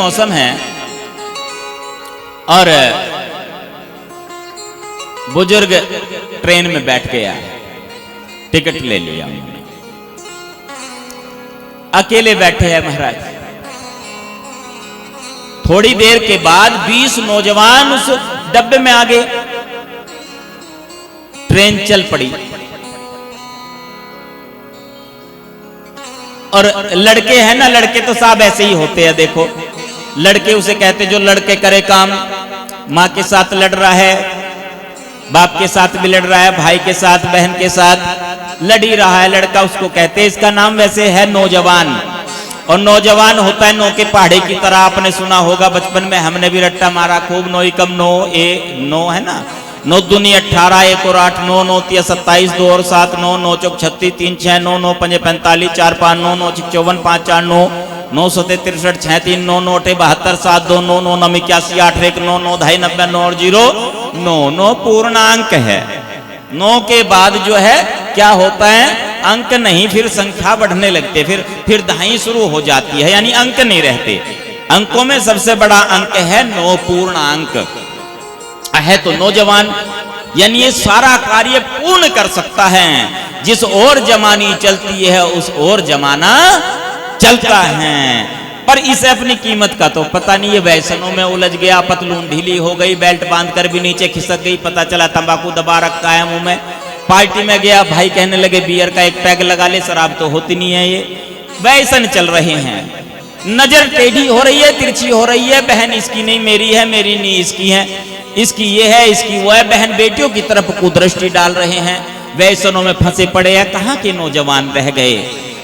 मौसम है और बुजुर्ग ट्रेन में बैठ गया, टिकट ले लिया उन्होंने, अकेले बैठे हैं महाराज। थोड़ी देर के बाद 20 नौजवान उस डब्बे में आ गए, ट्रेन चल पड़ी और लड़के हैं ना, लड़के तो साहब ऐसे ही होते हैं। देखो लड़के उसे कहते जो लड़के करे काम, माँ के साथ लड़ रहा है, बाप के साथ भी लड़ रहा है, भाई के साथ बहन के साथ लड़ ही रहा है लड़का, उसको कहते हैं। इसका नाम वैसे है नौजवान, और नौजवान होता है नौ के पहाड़े की तरह। आपने सुना होगा बचपन में, हमने भी रट्टा मारा खूब, नौ एकम नौ, ए नौ है ना, 9 दूनी 18, 1 और 8, 9 9 3 27, 2 और 7, 9 9 चौक 36, 3 6, 9 9 5 45, 4 5 9 9 6 54, 5 4 9 9 7 63, 6 3 9 9 8 72, 7 2 9 9 9 81, 8 1 9 9 2 90, 9 और 0 9 9 पूर्णांक है। 9 के बाद जो है क्या होता है, अंक नहीं, फिर संख्या बढ़ने लगते, फिर दहाई शुरू हो जाती है, यानी अंक नहीं रहते। अंकों में सबसे बड़ा अंक है 9 पूर्णांक है। तो नौजवान यानी ये सारा कार्य पूर्ण कर सकता है। जिस ओर जमानी चलती है उस ओर जमाना चलता है। पर इसे अपनी कीमत का तो पता नहीं, ये व्यसनों में उलझ गया, पतलून ढीली हो गई, बेल्ट बांधकर भी नीचे खिसक गई, पता चला तंबाकू दबा रखा है मुंह में। पार्टी में गया, भाई कहने लगे बियर का एक पैग लगा ले, शराब तो होती नहीं है। ये व्यसन चल रहे हैं। नजर टेढ़ी हो रही है, तिरछी हो रही है, बहन इसकी नहीं मेरी है, मेरी नहीं इसकी है, इसकी ये है, इसकी वो है। बहन बेटियों की तरफ कुदृष्टि डाल रहे हैं, व्यसनों में फंसे पड़े हैं। कहां के नौजवान रह गए?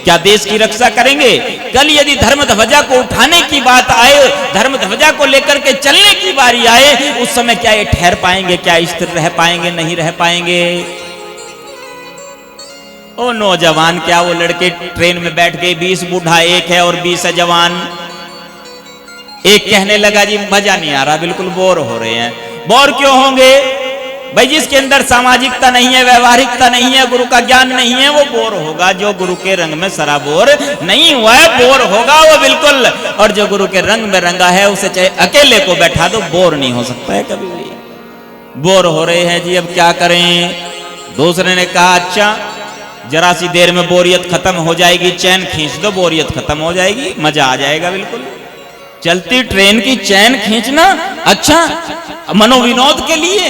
क्या देश की रक्षा करेंगे? कल यदि धर्म ध्वजा को उठाने की बात आए, धर्म ध्वजा को लेकर के चलने की बारी आए, उस समय क्या ये ठहर पाएंगे? क्या स्थिर रह पाएंगे? नहीं रह पाएंगे। ओ नौजवान, क्या वो लड़के ट्रेन में बैठ गए, 20 बूढ़ा एक है और 20 है जवान। एक कहने लगा जी मजा नहीं आ रहा, बिल्कुल बोर हो रहे हैं। बोर क्यों होंगे भाई? जिसके अंदर सामाजिकता नहीं है, व्यवहारिकता नहीं है, गुरु का ज्ञान नहीं है, वो बोर होगा। जो गुरु के रंग में सराबोर नहीं हुआ है, बोर होगा वो बिल्कुल। और जो गुरु के रंग में रंगा है, उसे चाहे अकेले को बैठा दो, बोर नहीं हो सकता है कभी भी। बोर हो रहे हैं जी, अब क्या करें? दूसरे ने कहा अच्छा जरा सी देर में बोरियत खत्म हो जाएगी, चैन खींच दो, बोरियत खत्म हो जाएगी, मजा आ जाएगा। बिल्कुल चलती ट्रेन की चैन खींचना अच्छा, मनोविनोद के लिए,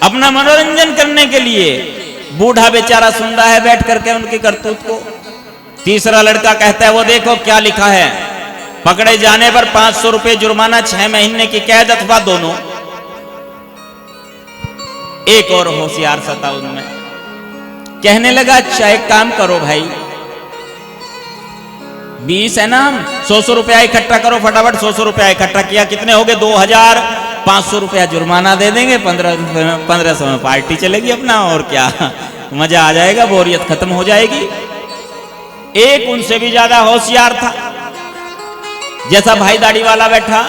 अपना मनोरंजन करने के लिए। बूढ़ा बेचारा सुन रहा है बैठ करके उनकी करतूत को। तीसरा लड़का कहता है वो देखो क्या लिखा है, पकड़े जाने पर 500 रुपए जुर्माना, 6 महीने की कैद अथवा दोनों। एक और होशियार सता उनमें कहने लगा अच्छा एक काम करो भाई, 20 है ना, 100 रुपया इकट्ठा करो फटाफट। 100 रुपया इकट्ठा किया, कितने हो गए? 2000। 500 रुपया जुर्माना दे देंगे, 1500 में पार्टी चलेगी अपना, और क्या मजा आ जाएगा, बोरियत खत्म हो जाएगी। एक उनसे भी ज्यादा होशियार था, जैसा भाई दाढ़ी वाला बैठा,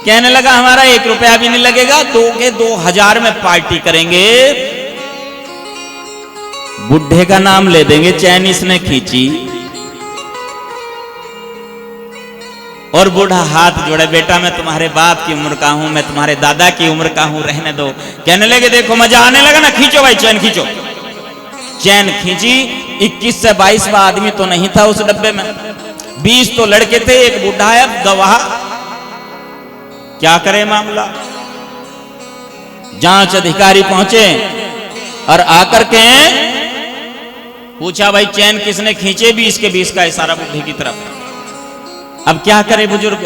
कहने लगा हमारा 1 रुपया भी नहीं लगेगा, 2 के 2000 में पार्टी करेंगे। बुढ़े का नाम ले देंगे, चैन इसने खींची और बूढ़ा हाथ जोड़े, बेटा मैं तुम्हारे बाप की उम्र का हूं, मैं तुम्हारे दादा की उम्र का हूं, रहने दो। कहने लगे देखो मजा आने लगा ना, खींचो भाई चैन खींचो। चैन खींची, 21 से 22वां आदमी तो नहीं था उस डब्बे में, 20 तो लड़के थे, एक बूढ़ा है गवाह। क्या करे मामला? जांच अधिकारी पहुंचे और आकर के पूछा भाई चैन किसने खींचे? 20 के 20 का इशारा बुढ़े की तरफ। अब क्या करे बुजुर्ग?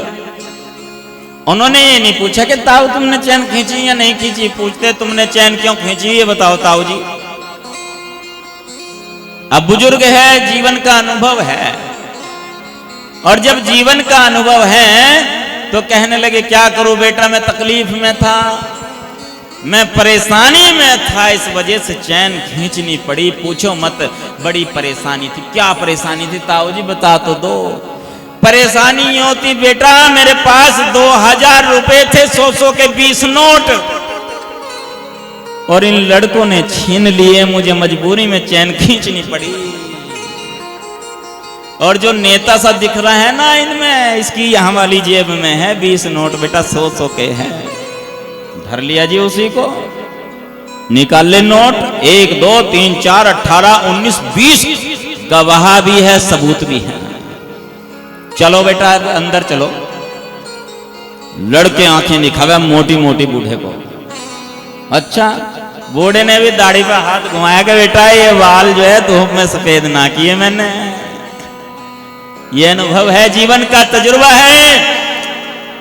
उन्होंने ये नहीं पूछा कि ताऊ तुमने चैन खींची या नहीं खींची, पूछते तुमने चैन क्यों खींची ये बताओ ताऊ जी। अब बुजुर्ग है, जीवन का अनुभव है, और जब जीवन का अनुभव है तो कहने लगे क्या करूं बेटा, मैं तकलीफ में था, मैं परेशानी में था, इस वजह से चैन खींचनी पड़ी। पूछो मत, बड़ी परेशानी थी। क्या परेशानी थी ताऊ जी बता तो दो। परेशानी ये होती बेटा, मेरे पास 2000 रुपए थे, 100 के 20 नोट, और इन लड़कों ने छीन लिए, मुझे मजबूरी में चैन खींचनी पड़ी। और जो नेता सा दिख रहा है ना इनमें, इसकी यहाँ वाली जेब में है 20 नोट बेटा, 100 के हैं। धर लिया जी उसी को, निकाल ले नोट, 1 2 3 4 18 19 20 गवाह भी है, सबूत भी है। चलो बेटा अंदर चलो। लड़के आंखें दिखावे मोटी मोटी बूढ़े को। अच्छा, बूढ़े ने भी दाढ़ी पर हाथ घुमाया कि बेटा ये बाल जो है धूप में सफेद ना किए मैंने, ये अनुभव है, जीवन का तजुर्बा है।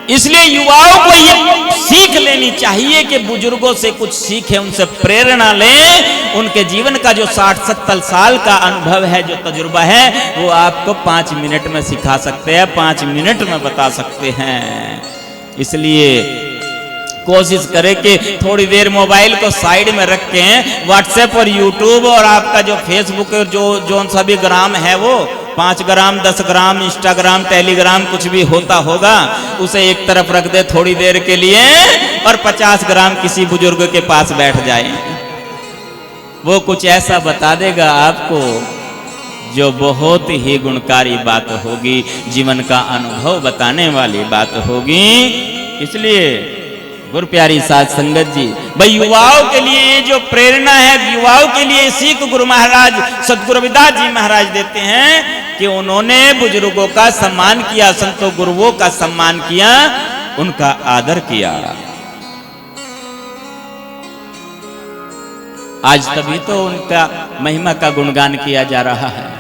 इसलिए युवाओं को ये सीख लेनी चाहिए कि बुजुर्गों से कुछ सीखें, उनसे प्रेरणा लें। उनके जीवन का जो 60-70 साल का अनुभव है, जो तजुर्बा है, वो आपको 5 मिनट में सिखा सकते हैं, 5 मिनट में बता सकते हैं। इसलिए कोशिश करें कि थोड़ी देर मोबाइल को साइड में रख के व्हाट्सएप और यूट्यूब और आपका जो फेसबुक जो सभी ग्राम है, वो 5 ग्राम 10 ग्राम इंस्टाग्राम टेलीग्राम कुछ भी होता होगा, उसे एक तरफ रख दे थोड़ी देर के लिए और 50 ग्राम किसी बुजुर्ग के पास बैठ जाए। वो कुछ ऐसा बता देगा आपको जो बहुत ही गुणकारी बात होगी, जीवन का अनुभव बताने वाली बात होगी। इसलिए गुरु प्यारी साध संगत जी, भाई युवाओं के लिए ये जो प्रेरणा है, युवाओं के लिए सीख गुरु महाराज सदगुरु रविदास जी महाराज देते हैं कि उन्होंने बुजुर्गों का सम्मान किया, संतों गुरुओं का सम्मान किया, उनका आदर किया। आज तभी तो उनका महिमा का गुणगान किया जा रहा है।